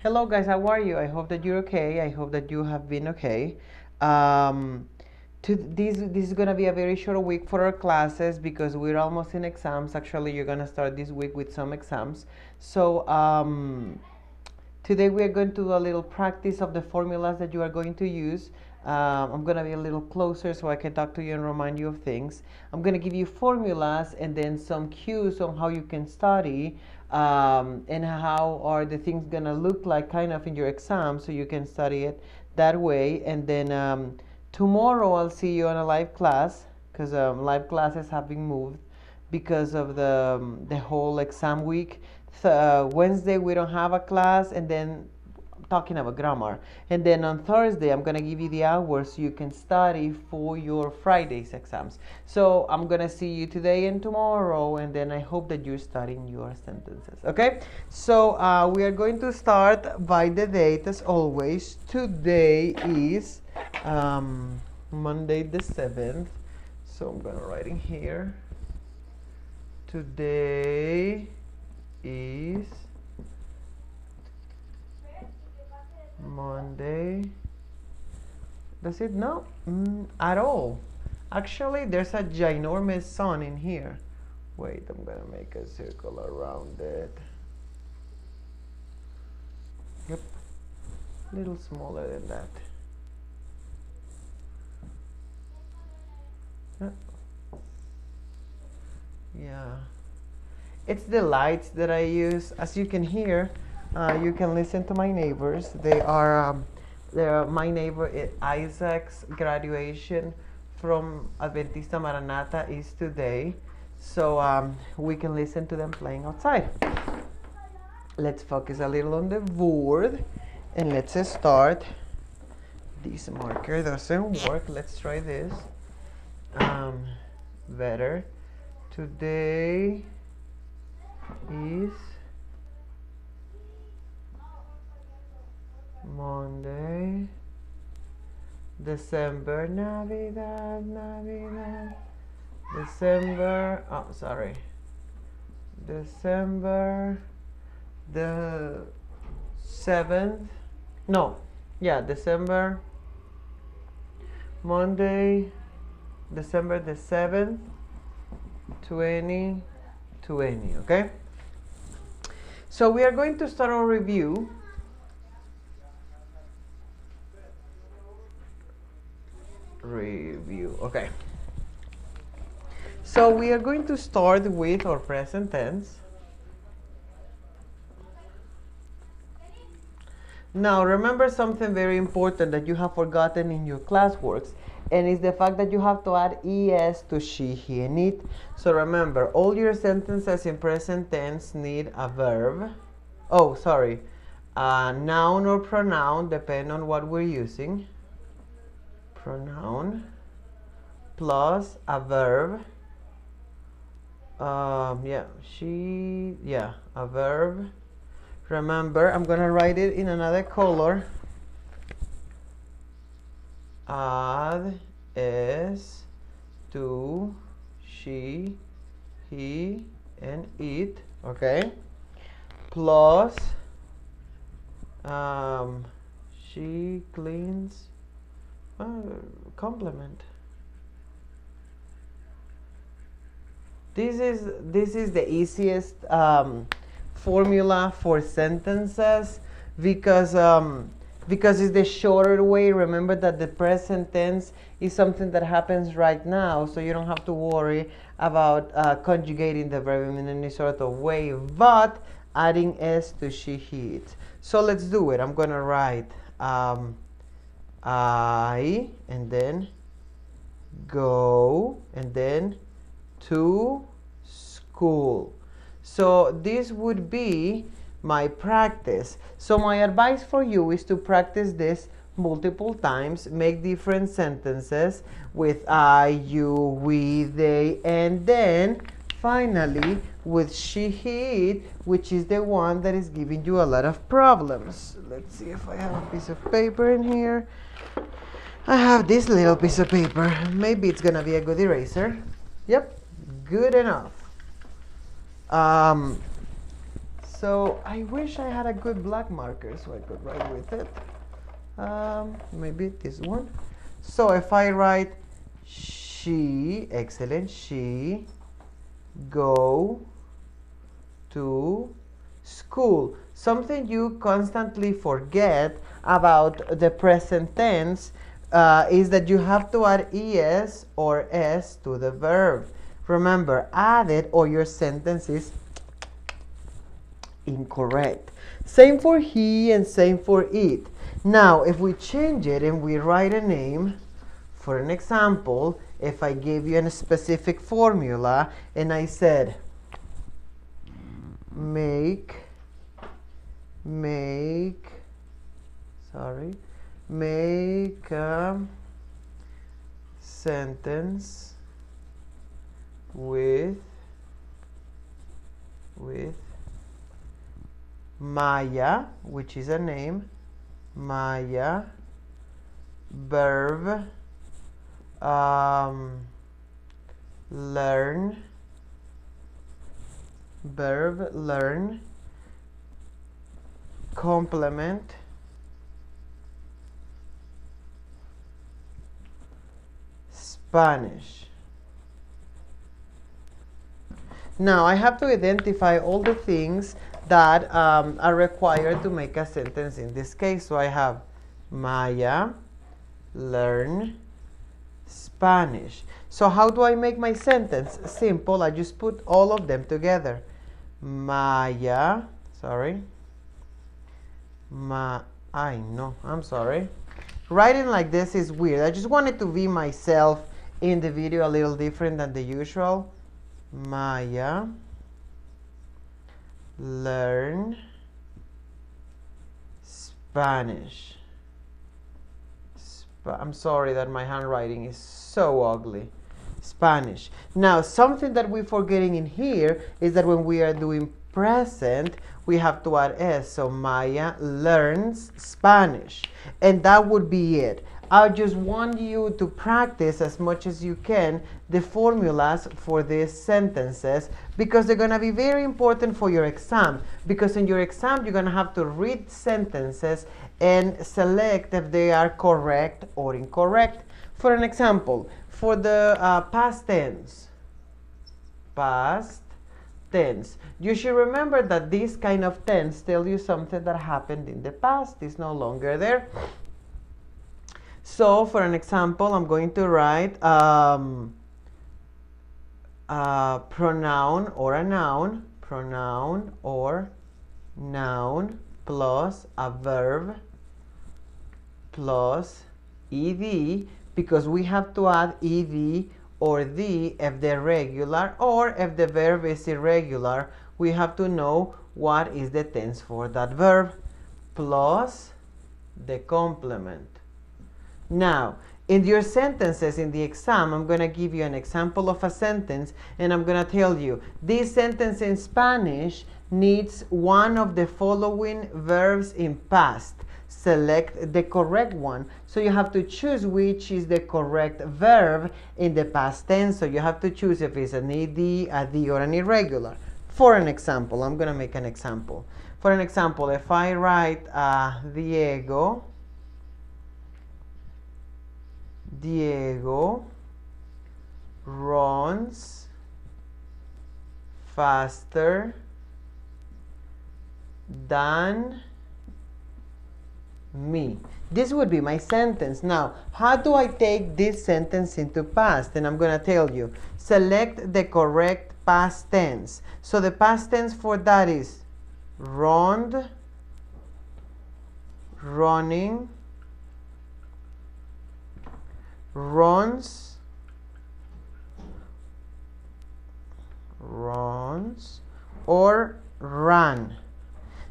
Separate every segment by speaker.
Speaker 1: Hello guys, how are you? I hope that you're okay. I hope that you have been okay. Um, this is gonna be a very short week for our classes because we're almost in exams. Actually, you're gonna start this week with some exams. So today we are going to do a little practice of the formulas that you are going to use. I'm going to be a little closer so I can talk to you and remind you of things. I'm going to give you formulas and then some cues on how you can study, and how are the things going to look like kind of in your exam so you can study it that way. And then tomorrow I'll see you on a live class because live classes have been moved because of the whole exam week. Wednesday we don't have a class, and then talking about grammar. And then on Thursday I'm gonna give you the hours so you can study for your Friday's exams. So I'm gonna see you today and tomorrow, and then I hope that you're studying your sentences. Okay? So we are going to start by the date as always. Today is Monday the 7th. So I'm gonna write in here. Today is Monday. Does it? No, at all. Actually, there's a ginormous sun in here. Wait, I'm gonna make a circle around it. Yep, a little smaller than that. Yeah, it's the lights that I use. As you can hear, you can listen to my neighbors. They're my neighbor. Isaac's graduation from Adventista Maranatha is today, so we can listen to them playing outside. Let's focus a little on the board, and let's start. This marker doesn't work. Let's try this. Better. Today is Monday, December, Navidad, Navidad, December, oh, sorry, December the 7th, no, yeah, December, Monday, December the 7th, 2020, okay? So we are going to start our review. Okay. So we are going to start with our present tense. Now remember something very important that you have forgotten in your classworks, and it's the fact that you have to add es to she, he, and it. So remember, all your sentences in present tense need a verb. Oh, sorry, a noun or pronoun, depending on what we're using. Pronoun plus a verb. A verb. Remember, I'm gonna write it in another color. Add es to she, he, and it. Okay. Plus she cleans. Complement. This is the easiest formula for sentences because it's the shorter way. Remember that the present tense is something that happens right now, so you don't have to worry about conjugating the verb in any sort of way, but adding s to she, he, it. So let's do it. I'm gonna write I, and then go, and then to school. So this would be my practice. So my advice for you is to practice this multiple times, make different sentences with I, you, we, they, and then finally with she, he, it, which is the one that is giving you a lot of problems. Let's see if I have a piece of paper in here. I have this little piece of paper. Maybe it's gonna be a good eraser. Yep, good enough. So I wish I had a good black marker so I could write with it. Maybe this one. So if I write she, excellent, she go to school. Something you constantly forget about the present tense is that you have to add es or s to the verb. Remember, add it or your sentence is incorrect. Same for he and same for it. Now, if we change it and we write a name, for an example, if I gave you a specific formula and I said, make a sentence with Maya, which is a name, Maya, verb, learn, complement, Spanish. Now I have to identify all the things that are required to make a sentence in this case. So I have Maya, learn, Spanish. So how do I make my sentence? Simple. I just put all of them together. Maya, sorry. I'm sorry. Writing like this is weird. I just wanted to be myself in the video a little different than the usual. Maya, learn Spanish. I'm sorry that my handwriting is so ugly. Spanish. Now, something that we're forgetting in here is that when we are doing present, we have to add s. So Maya learns Spanish. And that would be it. I just want you to practice as much as you can the formulas for these sentences because they're going to be very important for your exam. Because in your exam, you're going to have to read sentences and select if they are correct or incorrect. For an example, for the past tense, you should remember that this kind of tense tells you something that happened in the past. It's no longer there. So, for an example, I'm going to write a pronoun or a noun, plus a verb plus ed, because we have to add ed or the if they're regular, or if the verb is irregular, we have to know what is the tense for that verb, plus the complement. Now, in your sentences in the exam, I'm going to give you an example of a sentence, and I'm going to tell you, this sentence in Spanish needs one of the following verbs in past. Select the correct one. So you have to choose which is the correct verb in the past tense. So you have to choose if it's an ed, a d, or an irregular. For an example, I'm going to make an example. For an example, if I write Diego runs faster than me. This would be my sentence. Now, how do I take this sentence into past? And I'm going to tell you. Select the correct past tense. So the past tense for that is runs, or ran.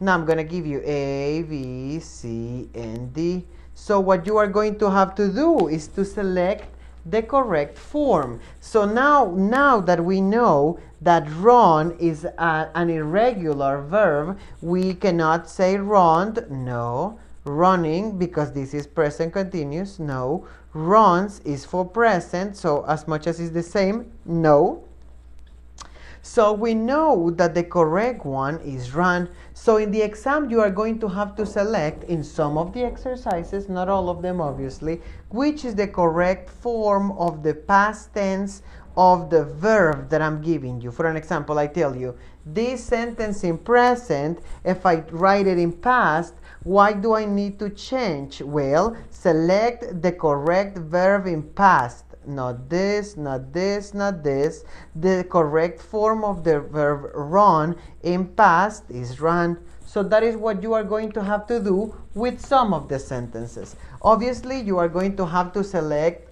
Speaker 1: Now I'm going to give you A, B, C, and D. So what you are going to have to do is to select the correct form. So now that we know that run is an irregular verb, we cannot say run, no. Running, because this is present continuous, no. Runs is for present, so as much as it's the same, no. So we know that the correct one is run. So in the exam, you are going to have to select in some of the exercises, not all of them obviously, which is the correct form of the past tense of the verb that I'm giving you. For an example, I tell you, this sentence in present, if I write it in past, why do I need to change? Well, select the correct verb in past. Not this, not this, not this. The correct form of the verb run in past is run. So that is what you are going to have to do with some of the sentences. Obviously, you are going to have to select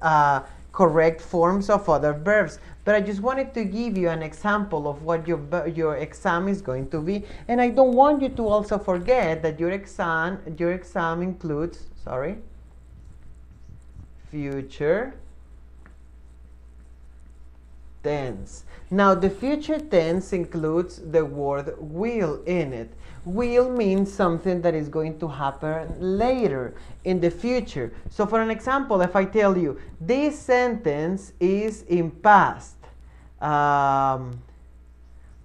Speaker 1: correct forms of other verbs. But I just wanted to give you an example of what your exam is going to be. And I don't want you to also forget that your exam includes, future tense. Now the future tense includes the word will in it. Will means something that is going to happen later in the future. So for an example, if I tell you this sentence is in past,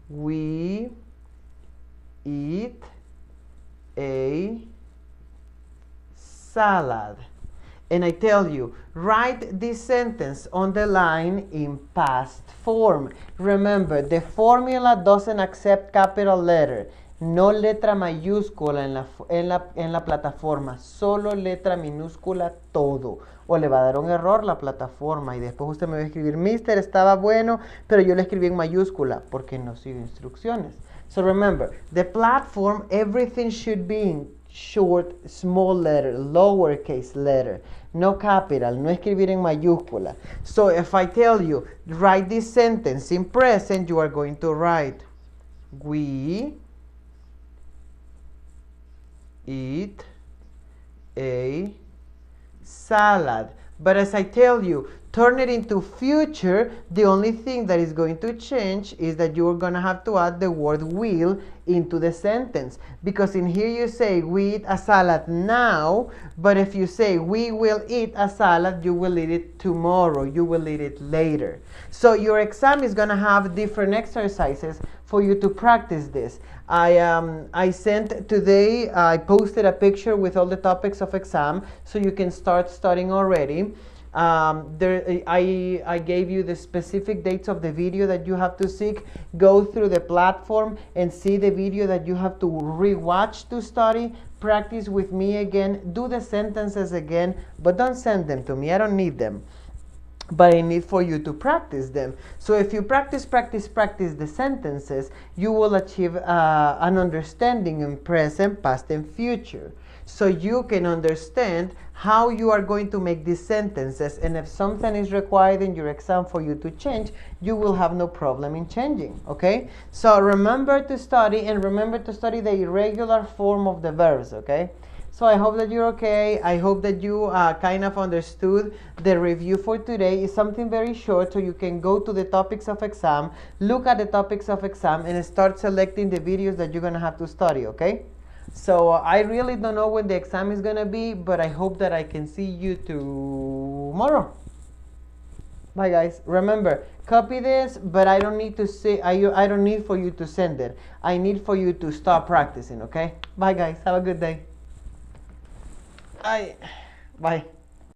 Speaker 1: we eat a salad. And I tell you, write this sentence on the line in past form. Remember, the formula doesn't accept capital letter. No letra mayúscula en la plataforma, solo letra minúscula todo. O le va a dar un error la plataforma y después usted me va a escribir, Mister, estaba bueno, pero yo le escribí en mayúscula porque no sigo instrucciones. So remember, the platform, everything should be in short, small letter, lowercase letter, no capital, no escribir en mayúscula. So if I tell you, write this sentence in present, you are going to write, we eat a salad. But as I tell you, turn it into future, the only thing that is going to change is that you're going to have to add the word will into the sentence. Because in here you say, we eat a salad now, but if you say, we will eat a salad, you will eat it tomorrow, you will eat it later. So your exam is going to have different exercises for you to practice this. I sent today, I posted a picture with all the topics of exam, so you can start studying already. I gave you the specific dates of the video that you have to seek. Go through the platform and see the video that you have to rewatch to study. Practice with me again. Do the sentences again, but don't send them to me. I don't need them. But I need for you to practice them. So if you practice the sentences, you will achieve an understanding in present, past, and future. So you can understand how you are going to make these sentences, and if something is required in your exam for you to change, you will have no problem in changing, okay? So remember to study, and remember to study the irregular form of the verbs, okay? So I hope that you're okay. I hope that you kind of understood the review for today. It's something very short, so you can go to the topics of exam, look at the topics of exam, and start selecting the videos that you're going to have to study, okay? So I really don't know when the exam is going to be, but I hope that I can see you tomorrow. Bye, guys. Remember, copy this, but I don't need to say, I don't need for you to send it. I need for you to start practicing, okay? Bye, guys. Have a good day. Bye.